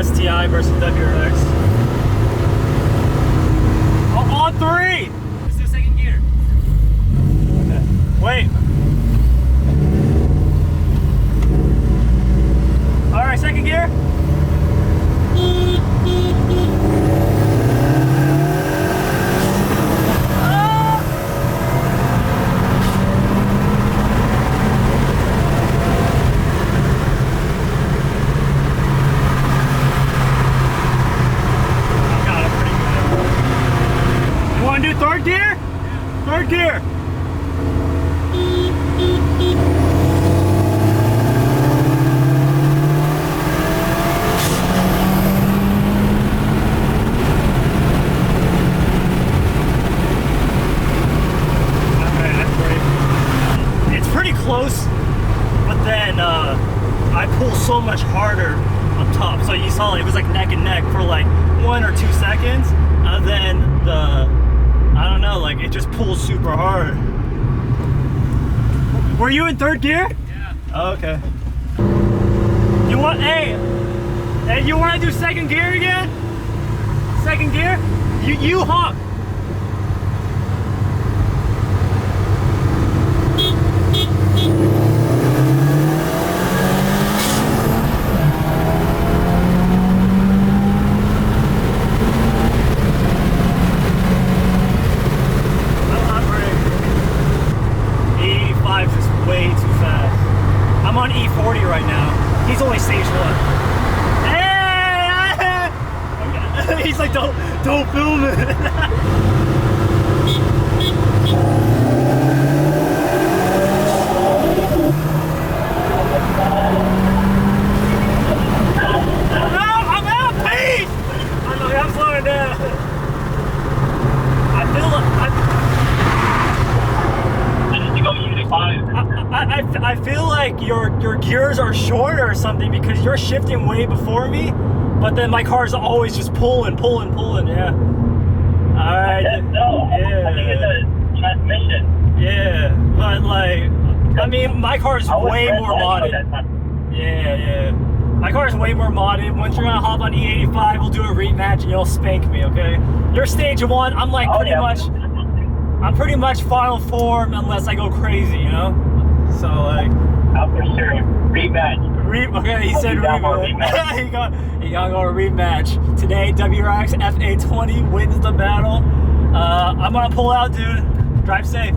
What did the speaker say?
STI versus WRX. Oh, on 3! Let's do second gear. Okay. Wait. Alright, second gear. Third gear? Third gear. Okay, that's great. It's pretty close, but then I pull so much harder up top. So you saw it was like neck and neck for like 1 or 2 seconds. Then I don't know, like it just pulls super hard. Were you in third gear? Yeah. Oh, okay. You want, hey, you want to do second gear again? Second gear? You honk. Way too fast. I'm on E40 right now. He's only stage 1. Hey! Okay. He's like, don't film it. I'm out of pace. I'm slowing down. I feel like I feel like your gears are shorter or something because you're shifting way before me, but then my car's always just pulling, yeah. Alright. No, yeah. I think it's a transmission. Yeah, but like, I mean, my car's way more modded. Yeah. My car's way more modded. Once you're gonna hop on E85, we'll do a rematch and you'll spank me, okay? You're stage 1, I'm like I'm pretty much final form unless I go crazy, you know? So like, oh, for sure. Rematch. Okay, he said rematch. he got to go to rematch. Today, WRX FA20 wins the battle. I'm gonna pull out, dude. Drive safe.